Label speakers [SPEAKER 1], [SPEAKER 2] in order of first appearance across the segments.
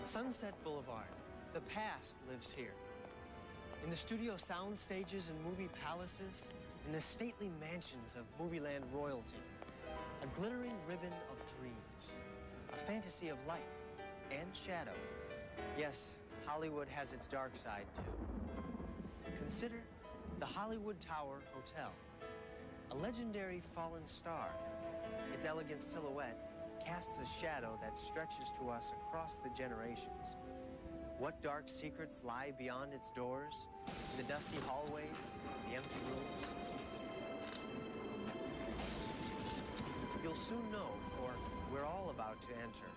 [SPEAKER 1] Sunset Boulevard. The past lives here. In the studio sound stages and movie palaces, in the stately mansions of movieland royalty, a glittering ribbon of dreams, a fantasy of light and shadow. Yes, Hollywood has its dark side too. Consider the Hollywood Tower Hotel, a legendary fallen star. Its elegant silhouette casts a shadow that stretches to us across the generations. What dark secrets lie beyond its doors, in the dusty hallways, the empty rooms? You'll soon know, for we're all about to enter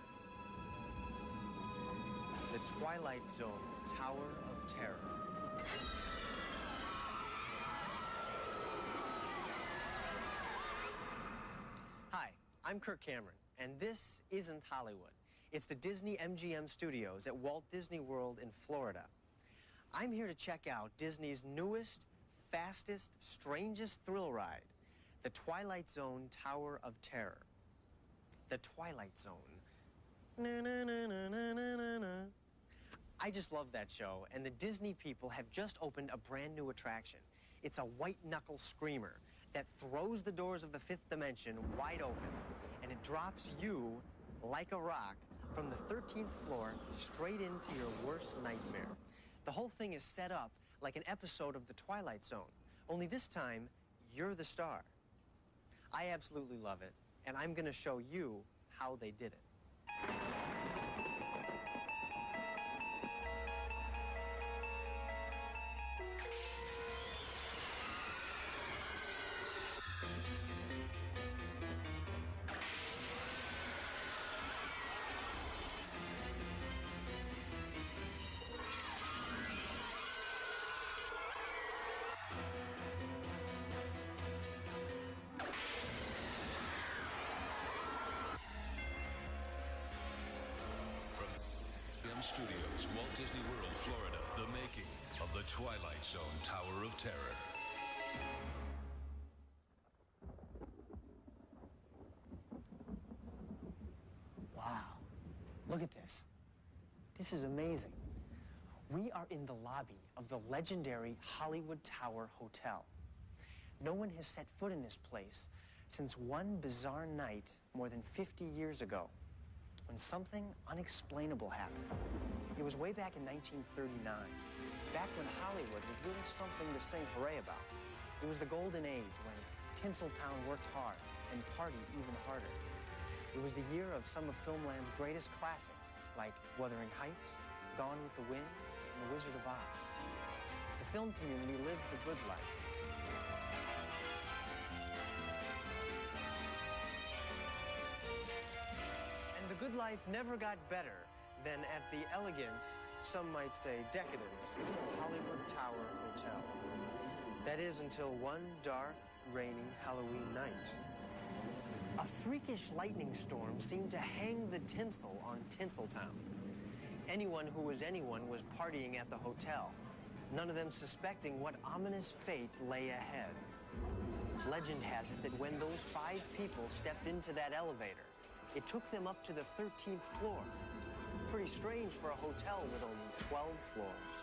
[SPEAKER 1] the Twilight Zone Tower of Terror. Hi, I'm Kirk Cameron, and this isn't Hollywood. It's the Disney-MGM Studios at Walt Disney World in Florida. I'm here to check out Disney's newest, fastest, strangest thrill ride, the Twilight Zone Tower of Terror. The Twilight Zone. Na, na, na, na, na, na, na. I just love that show, and the Disney people have just opened a brand new attraction. It's a white-knuckle screamer that throws the doors of the fifth dimension wide open, and it drops you, like a rock, from the 13th floor straight into your worst nightmare. The whole thing is set up like an episode of The Twilight Zone, only this time, you're the star. I absolutely love it, and I'm going to show you how they did it.
[SPEAKER 2] Studios, Walt Disney World, Florida, the making of the Twilight Zone Tower of Terror.
[SPEAKER 1] Wow, look at this. This is amazing. We are in the lobby of the legendary Hollywood Tower Hotel. No one has set foot in this place since one bizarre night more than 50 years ago, when something unexplainable happened. It was way back in 1939, back when Hollywood was really something to sing hooray about. It was the golden age when Tinseltown worked hard and partied even harder. It was the year of some of Filmland's greatest classics, like Wuthering Heights, Gone with the Wind, and The Wizard of Oz. The film community lived the good life. And the good life never got better than at the elegant, some might say decadent, Hollywood Tower Hotel. That is until one dark, rainy Halloween night. A freakish lightning storm seemed to hang the tinsel on Tinseltown. Anyone who was anyone was partying at the hotel, none of them suspecting what ominous fate lay ahead. Legend has it that when those 5 people stepped into that elevator, it took them up to the 13th floor. Pretty strange for a hotel with only 12 floors.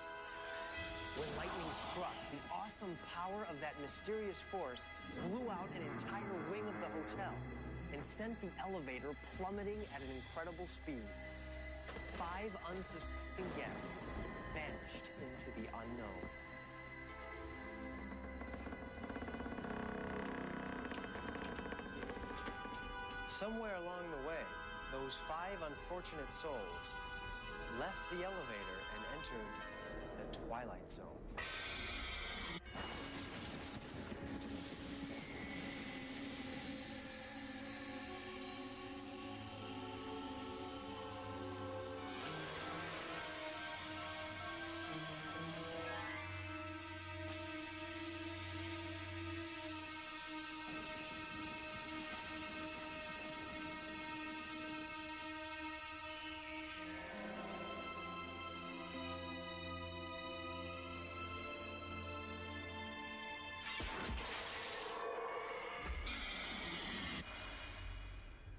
[SPEAKER 1] When lightning struck, the awesome power of that mysterious force blew out an entire wing of the hotel and sent the elevator plummeting at an incredible speed. 5 unsuspecting guests vanished into the unknown. Somewhere along the way, those 5 unfortunate souls left the elevator and entered the Twilight Zone.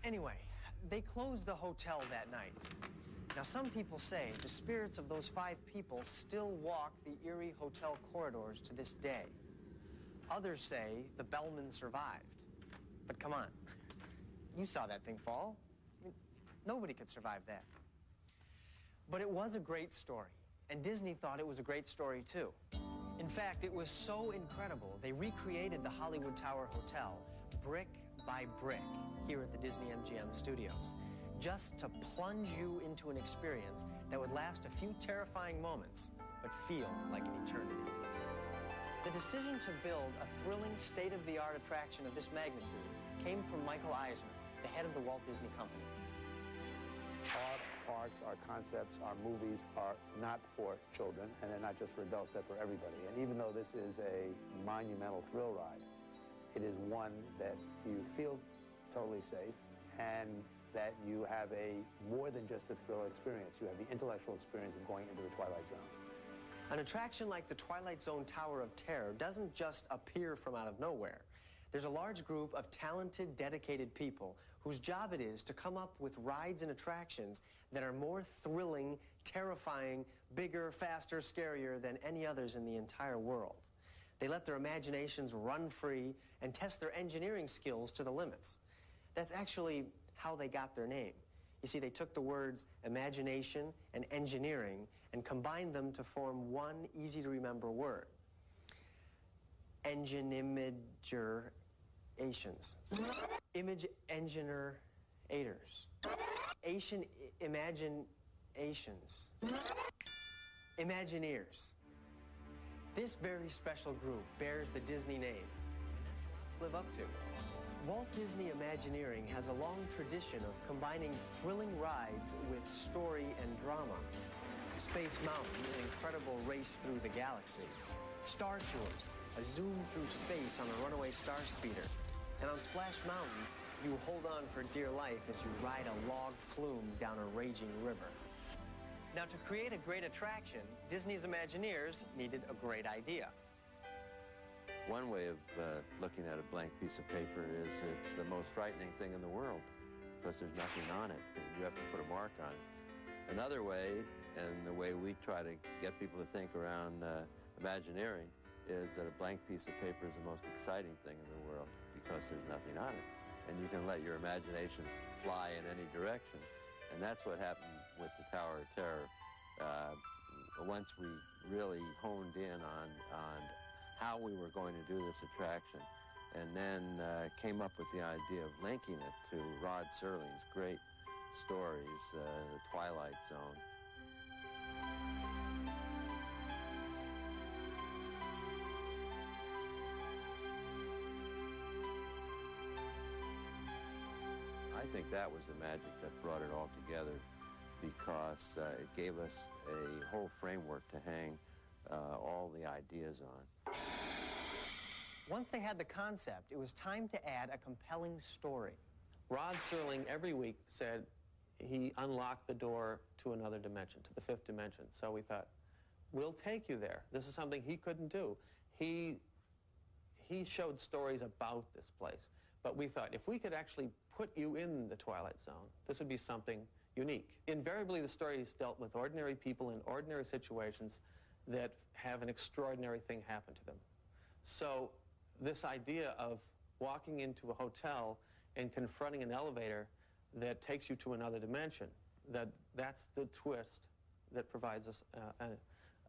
[SPEAKER 1] Anyway, They closed the hotel that night. Now, some people say the spirits of those 5 people still walk the eerie hotel corridors to this day. Others say the bellman survived. But come on, you saw that thing fall. I mean, nobody could survive that. But it was a great story, and Disney thought it was a great story too. In fact, it was so incredible, they recreated the Hollywood Tower Hotel brick by brick here at the Disney-MGM Studios, just to plunge you into an experience that would last a few terrifying moments, but feel like an eternity. The decision to build a thrilling, state-of-the-art attraction of this magnitude came from Michael Eisner, the head of the Walt Disney Company.
[SPEAKER 3] Our parks, our concepts, our movies are not for children, and they're not just for adults, they're for everybody. And even though this is a monumental thrill ride, it is one that you feel totally safe, and that you have a more than just a thrill experience. You have the intellectual experience of going into the Twilight Zone.
[SPEAKER 1] An attraction like the Twilight Zone Tower of Terror doesn't just appear from out of nowhere. There's a large group of talented, dedicated people whose job it is to come up with rides and attractions that are more thrilling, terrifying, bigger, faster, scarier than any others in the entire world. They let their imaginations run free and test their engineering skills to the limits. That's actually how they got their name. You see, they took the words imagination and engineering and combined them to form one easy-to-remember word. Imaginations. Image engineer-ators. Asian imaginations. Imagineers. This very special group bears the Disney name, and that's a lot to live up to. Walt Disney Imagineering has a long tradition of combining thrilling rides with story and drama. Space Mountain, an incredible race through the galaxy. Star Tours, a zoom through space on a runaway star speeder. And on Splash Mountain, you hold on for dear life as you ride a log flume down a raging river. Now, to create a great attraction, Disney's Imagineers needed a great idea.
[SPEAKER 4] One way of looking at a blank piece of paper is it's the most frightening thing in the world because there's nothing on it. You have to put a mark on it. Another way, and the way we try to get people to think around Imagineering, is that a blank piece of paper is the most exciting thing in the world because there's nothing on it. And you can let your imagination fly in any direction. And that's what happened with the Tower of Terror. Once we really honed in on how we were going to do this attraction, and then came up with the idea of linking it to Rod Serling's great stories, The Twilight Zone. I think that was the magic that brought it all together, because it gave us a whole framework to hang all the ideas on.
[SPEAKER 1] Once they had the concept, it was time to add a compelling story.
[SPEAKER 5] Rod Serling every week said he unlocked the door to another dimension, to the 5th dimension. So we thought, we'll take you there. This is something he couldn't do. He showed stories about this place. But we thought, if we could actually put you in the Twilight Zone, this would be something unique. Invariably, the stories dealt with ordinary people in ordinary situations that have an extraordinary thing happen to them. So this idea of walking into a hotel and confronting an elevator that takes you to another dimension, that's the twist that provides us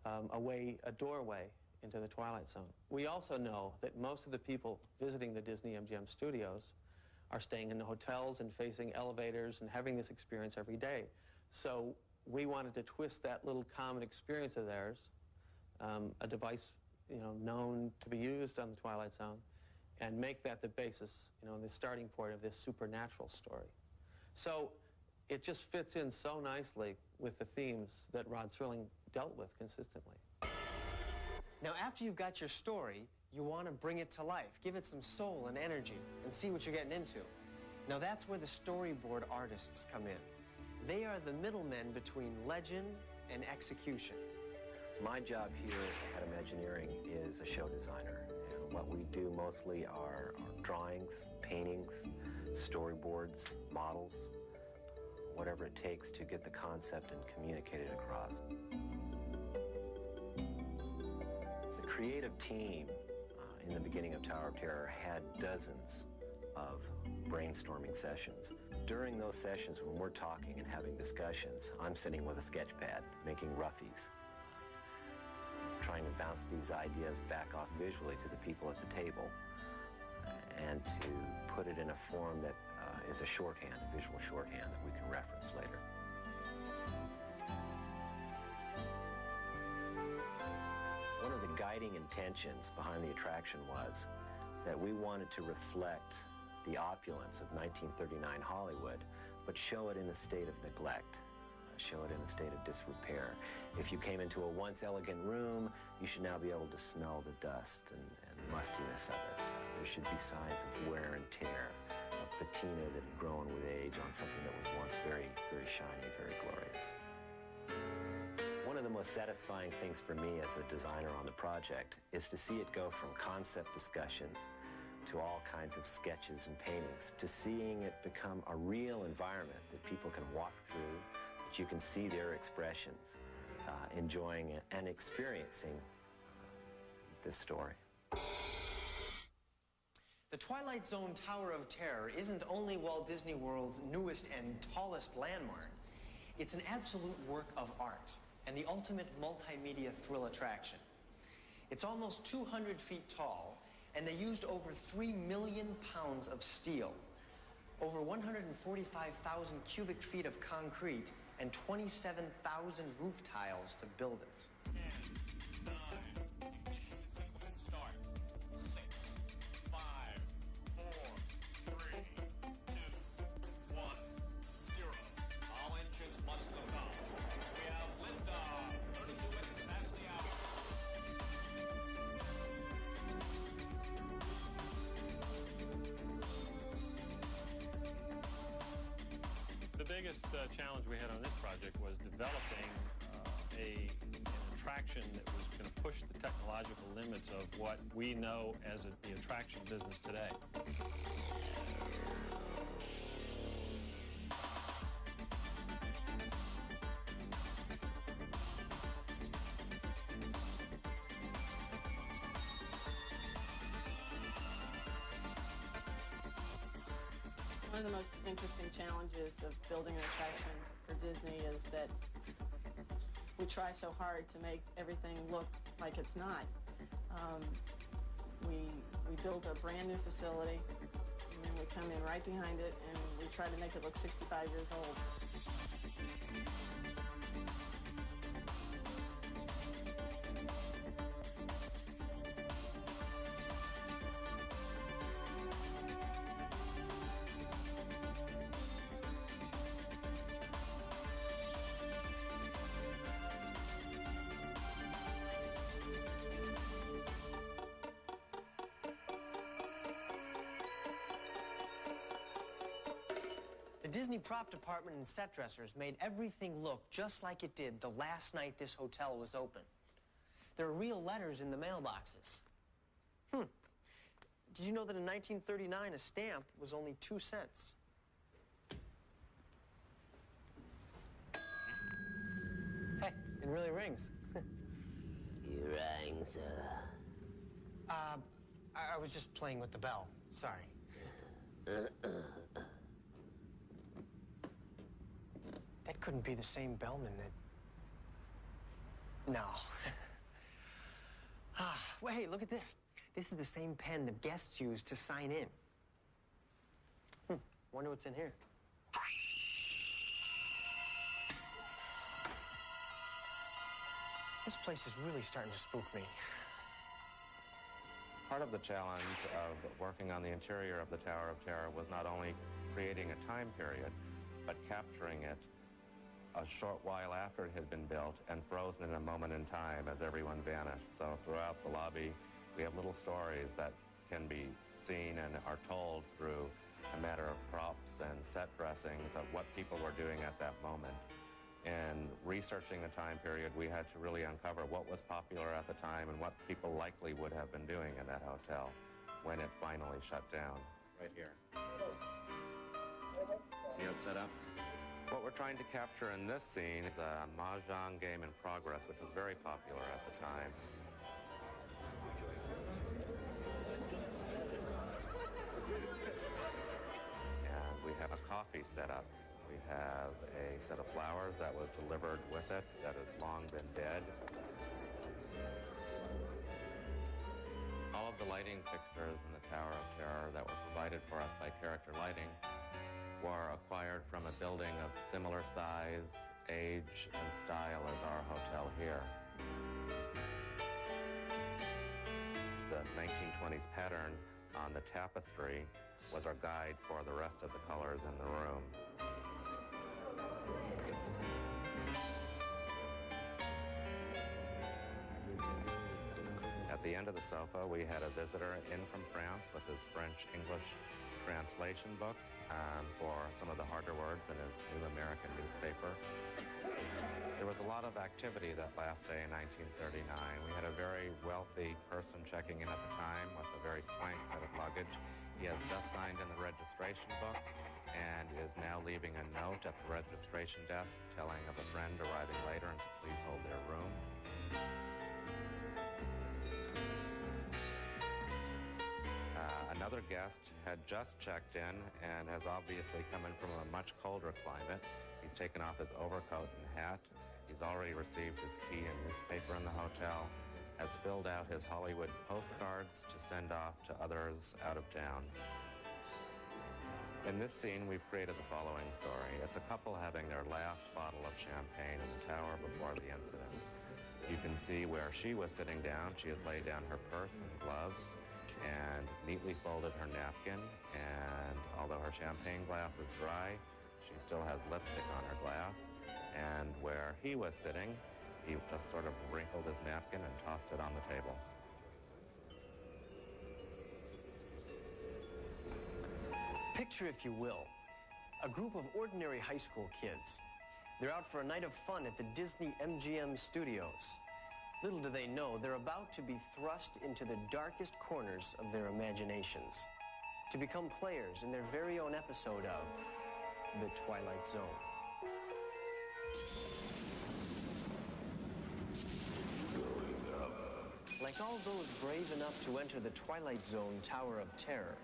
[SPEAKER 5] a doorway into the Twilight Zone. We also know that most of the people visiting the Disney-MGM Studios are staying in the hotels and facing elevators and having this experience every day. So we wanted to twist that little common experience of theirs, a device known to be used on the Twilight Zone, and make that the basis, the starting point of this supernatural story. So it just fits in so nicely with the themes that Rod Serling dealt with consistently.
[SPEAKER 1] Now, after you've got your story, you want to bring it to life, give it some soul and energy, and see what you're getting into. Now, that's where the storyboard artists come in. They are the middlemen between legend and execution.
[SPEAKER 6] My job here at Imagineering is a show designer. And what we do mostly are drawings, paintings, storyboards, models. whatever it takes to get the concept and communicate it across. The creative team in the beginning of Tower of Terror had dozens of brainstorming sessions. During those sessions, when we're talking and having discussions, I'm sitting with a sketch pad making roughies, trying to bounce these ideas back off visually to the people at the table and to put it in a form that is a shorthand, a visual shorthand that we can reference later. One of the guiding intentions behind the attraction was that we wanted to reflect the opulence of 1939 Hollywood, but show it in a state of neglect, show it in a state of disrepair. If you came into a once elegant room, you should now be able to smell the dust and mustiness of it. There should be signs of wear and tear, of patina that had grown with age on something that was once very, very shiny, very glorious. One of the most satisfying things for me as a designer on the project is to see it go from concept discussions to all kinds of sketches and paintings, to seeing it become a real environment that people can walk through, that you can see their expressions, enjoying and experiencing this story.
[SPEAKER 1] The Twilight Zone Tower of Terror isn't only Walt Disney World's newest and tallest landmark, it's an absolute work of art and the ultimate multimedia thrill attraction. It's almost 200 feet tall, and they used over 3 million pounds of steel, over 145,000 cubic feet of concrete, and 27,000 roof tiles to build it.
[SPEAKER 7] 10, 9, start. 6, 5, 4, 3, 2, 1, 0. All engines must load off. We have liftoff. 32 minutes past the hour.
[SPEAKER 8] The biggest challenge we had on this project was developing an attraction that was going to push the technological limits of what we know as the attraction business today.
[SPEAKER 9] One of the most interesting challenges of building an attraction for Disney is that we try so hard to make everything look like it's not. We build a brand new facility, and then we come in right behind it, and we try to make it look 65 years old.
[SPEAKER 1] The Disney prop department and set dressers made everything look just like it did the last night this hotel was open. There are real letters in the mailboxes. Did you know that in 1939 a stamp was only 2 cents? Hey, it really rings.
[SPEAKER 10] You rang, sir.
[SPEAKER 1] I was just playing with the bell. Sorry. That couldn't be the same bellman that... No. Well, hey, look at this. This is the same pen the guests use to sign in. Wonder what's in here. This place is really starting to spook me.
[SPEAKER 11] Part of the challenge of working on the interior of the Tower of Terror was not only creating a time period, but capturing it a short while after it had been built and frozen in a moment in time as everyone vanished. So throughout the lobby, we have little stories that can be seen and are told through a matter of props and set dressings of what people were doing at that moment. In researching the time period, we had to really uncover what was popular at the time and what people likely would have been doing in that hotel when it finally shut down. Right here. See how it's set up? What we're trying to capture in this scene is a mahjong game in progress, which was very popular at the time. And we have a coffee set up. We have a set of flowers that was delivered with it that has long been dead. All of the lighting fixtures in the Tower of Terror that were provided for us by Character Lighting were acquired from a building of similar size, age, and style as our hotel here. The 1920s pattern on the tapestry was our guide for the rest of the colors in the room. At the end of the sofa, we had a visitor in from France with his French-English translation book for some of the harder words in his new American newspaper. There was a lot of activity that last day in 1939. We had a very wealthy person checking in at the time with a very swank set of luggage. He has just signed in the registration book and is now leaving a note at the registration desk telling of a friend arriving later and to please hold their room. Another guest had just checked in and has obviously come in from a much colder climate. He's taken off his overcoat and hat. He's already received his key and newspaper in the hotel, has filled out his Hollywood postcards to send off to others out of town. In this scene, we've created the following story. It's a couple having their last bottle of champagne in the tower before the incident. You can see where she was sitting down. She has laid down her purse and gloves and neatly folded her napkin, and although her champagne glass is dry, she still has lipstick on her glass. And where he was sitting, he just sort of wrinkled his napkin and tossed it on the table.
[SPEAKER 1] Picture, if you will, a group of ordinary high school kids. They're out for a night of fun at the Disney-MGM Studios. Little do they know, they're about to be thrust into the darkest corners of their imaginations, to become players in their very own episode of The Twilight Zone. Like all those brave enough to enter the Twilight Zone Tower of Terror,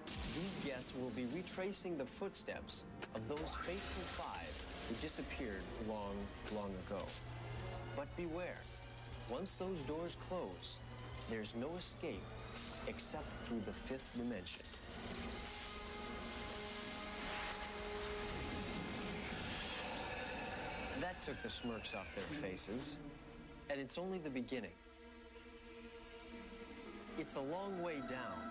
[SPEAKER 1] these guests will be retracing the footsteps of those fateful five who disappeared long, long ago. But beware. Once those doors close, there's no escape except through the fifth dimension. That took the smirks off their faces, and it's only the beginning. It's a long way down,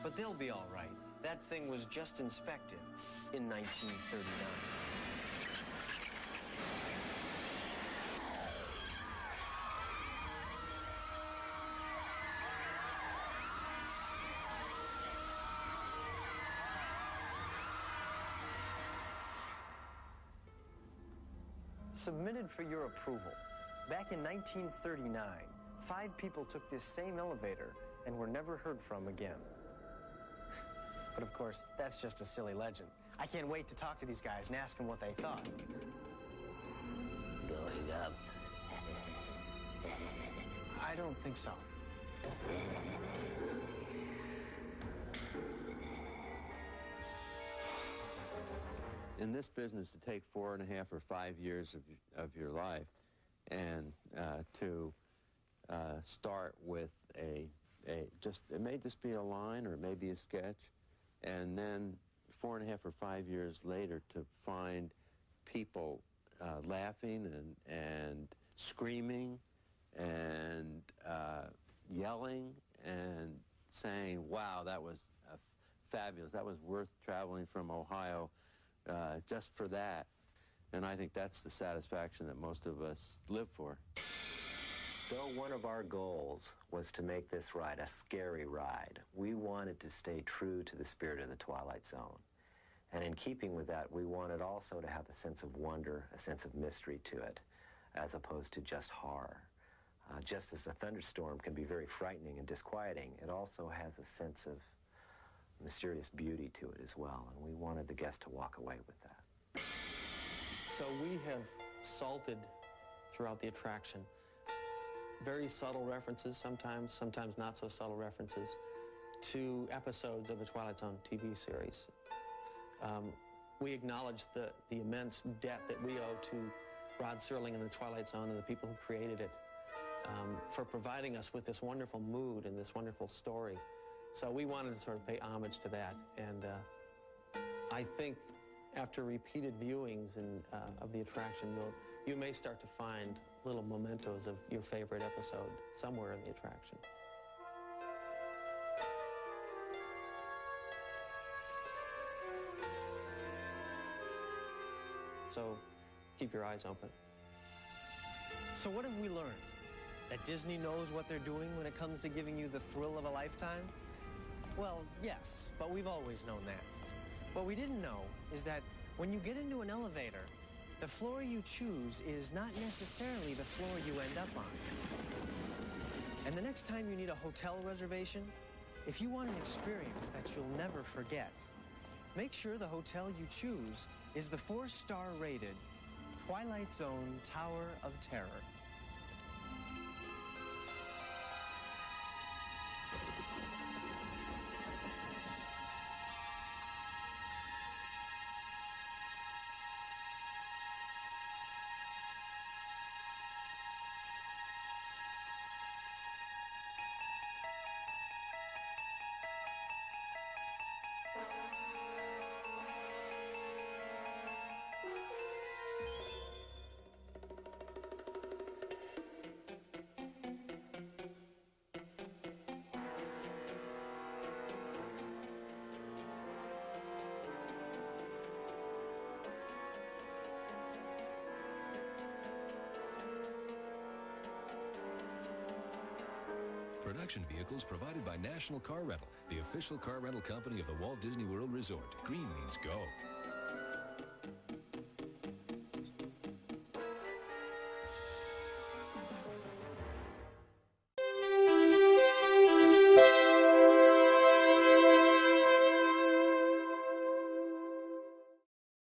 [SPEAKER 1] but they'll be all right. That thing was just inspected in 1939. Submitted for your approval. Back in 1939, 5 people took this same elevator and were never heard from again. But of course, that's just a silly legend. I can't wait to talk to these guys and ask them what they thought.
[SPEAKER 10] Going up.
[SPEAKER 1] I don't think so.
[SPEAKER 4] In this business, to take 4.5 or 5 years of your life and to start with it may just be a line or maybe a sketch, and then 4.5 or 5 years later to find people laughing and screaming and yelling and saying, wow, that was fabulous. That was worth traveling from Ohio just for that. And I think that's the satisfaction that most of us live for.
[SPEAKER 6] Though one of our goals was to make this ride a scary ride, we wanted to stay true to the spirit of the Twilight Zone. And in keeping with that, we wanted also to have a sense of wonder, a sense of mystery to it, as opposed to just horror. Just as a thunderstorm can be very frightening and disquieting, it also has a sense of mysterious beauty to it as well, and we wanted the guest to walk away with that.
[SPEAKER 5] So we have salted throughout the attraction very subtle references, sometimes not so subtle references, to episodes of the Twilight Zone TV series. We acknowledge the immense debt that we owe to Rod Serling and the Twilight Zone and the people who created it for providing us with this wonderful mood and this wonderful story. So we wanted to sort of pay homage to that, and I think after repeated viewings of the attraction, you may start to find little mementos of your favorite episode somewhere in the attraction. So keep your eyes open.
[SPEAKER 1] So what have we learned? That Disney knows what they're doing when it comes to giving you the thrill of a lifetime? Well, yes, but we've always known that. What we didn't know is that when you get into an elevator, the floor you choose is not necessarily the floor you end up on. And the next time you need a hotel reservation, if you want an experience that you'll never forget, make sure the hotel you choose is the 4-star rated Twilight Zone Tower of Terror.
[SPEAKER 2] Production vehicles provided by National Car Rental, the official car rental company of the Walt Disney World Resort. Green means go.